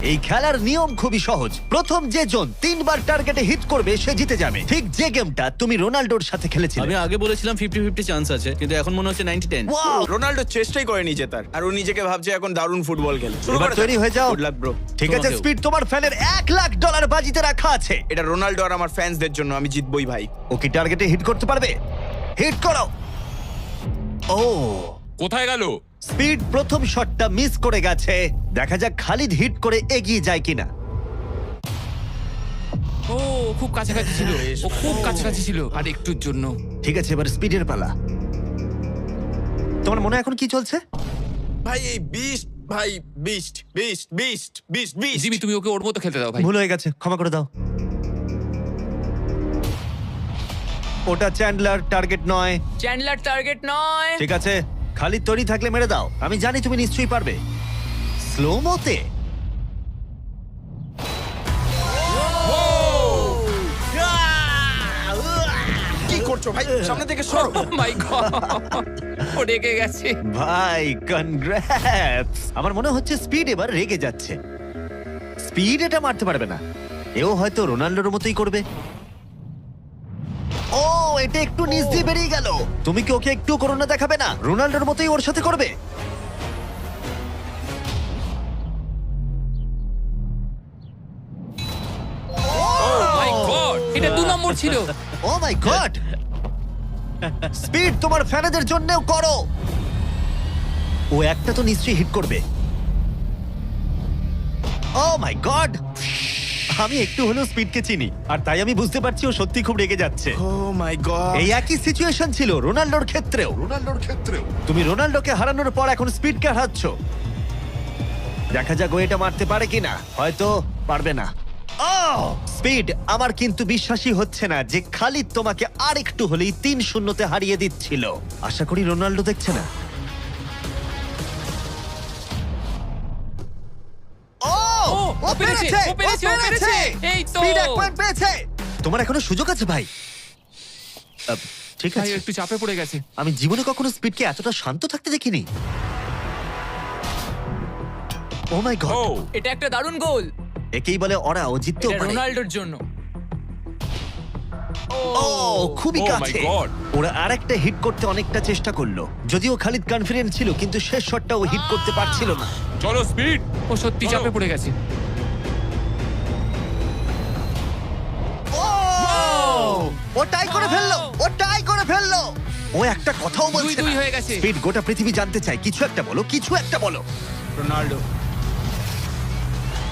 এই খেলার নিয়ম খুবই সহজ। প্রথম যে জন 3 বার টার্গেটে হিট করবে সে জিতে যাবে। ঠিক যে গেমটা তুমি রোনাল্ডোর সাথে খেলেছিলে। আমি আগে বলেছিলাম 50-50 চান্স আছে, কিন্তু এখন মনে হচ্ছে 90-10। Wow! রোনাল্ডো চেষ্টাই করেনি জেতার, আর ও নিজেকে ভাবছে এখন দারুণ ফুটবল খেলে। এবার তৈরি হয়ে যাও। Good luck bro. ঠিক আছে তোমাকেও। স্পিড, তোমার ফ্যানের $1,00,000 বাজিতে রাখা আছে। এটা রোনাল্ডো আর আমার ফ্যান্সদের জন্য, আমি জিতবই ভাই। ও কি টার্গেটে হিট করতে পারবে? হিট করো। ও কোথায় গেল? স্পিড প্রথম শটটা মিস করে গেছে। দেখা যাক খালিদ হিট করে এগিয়ে যায় কিনা। ও খুব কাছাকাছি ছিল, ও খুব কাছাকাছি ছিল আর একটুর জন্য। ঠিক আছে, এবার স্পিডের পালা। তোমার মনে এখন কি চলছে? ভাই এই বিস্ট, ভাই beast beast beast beast beast. Jimmy তুমি ওকে ওর মতো খেলতে দাও ভাই। ভুল হয়ে গেছে, ক্ষমা করে দাও। ওটা চ্যান্ডলার, টার্গেট নয়। চ্যান্ডলার টার্গেট নয়। ঠিক আছে, খালিদ তৈরি থাকলে মেরে দাও। আমি জানি তুমি নিশ্চয়ই পারবে। স্লো মোতে কি করছো ভাই? সামনে থেকে সরো। মাই গড, ও রেগে গেছে। ভাই কনগ্রাটস। আমার মনে হচ্ছে স্পিড এবার রেগে যাচ্ছে। স্পিড এটা মারতে পারবে না। এও হয়তো রোনাল্ডোর মতোই করবে। ও এটা একটু নিচ দিয়ে বেরিয়ে গেল। তুমি কি ওকে একটু করোনা দেখাবে না? রোনাল্ডোর মতোই ওর সাথে করবে। মাই গড, এটা 2 নম্বর ছিল। ও মাই গড! স্পিড তোমার ফ্যানেদের জন্যও করো। ও একটা তো নিশ্চয়ই হিট করবে। ও মাই গড! আমি একটু হলেও স্পিডকে চিনি, আর তাই আমি বুঝতে পারছি ও সত্যি খুব রেগে যাচ্ছে। ও মাই গড। এই একই সিচুয়েশন ছিল রোনাল্ডোর ক্ষেত্রেও। তুমি রোনাল্ডোকে হারানোর পর এখন স্পিডকে হারাচ্ছ। দেখা যাক ও এটা মারতে পারে কিনা। হয়তো পারবে না। স্পিড, আমার কিন্তু বিশ্বাসই হচ্ছে না যে খালিদ তোমাকে আর একটু হলেই 3-0-তে হারিয়ে দিচ্ছিল। আশা করি রোনাল্ডো দেখছে না। ও পেরেছে, ও পেরেছে, ও পেরেছে। এই তো। স্পিড 1 পয়েন্ট পেয়েছে। তোমার এখনো সুযোগ আছে ভাই। ঠিক ভাই আছে, একটু চাপে পড়ে গেছে। আমি জীবনে কখনো স্পিডকে এতটা শান্ত থাকতে দেখিনি। ও মাই গড! ও এটা একটা দারুণ গোল। একেই বলে ওরা ও জিততেও এটা পারে। রোনাল্ডোর জন্য। ও খুবই Oh my কাছে। God! ওরা আরেকটা হিট করতে অনেকটা চেষ্টা করলো, যদিও খালিদ কনফিডেন্ট ছিল, কিন্তু শেষ শটটা ও হিট করতে পারছিল না। চলো স্পিড। ও সত্যি চাপে পড়ে গেছে। ও টাই করে ফেললো, ও টাই করে ফেললো। ও একটা কথাও বলছে 2-2 না। হয়ে গেছে। স্পিড গোটা পৃথিবী জানতে চায়, কিছু একটা বলো, কিছু একটা বলো। রোনাল্ডো।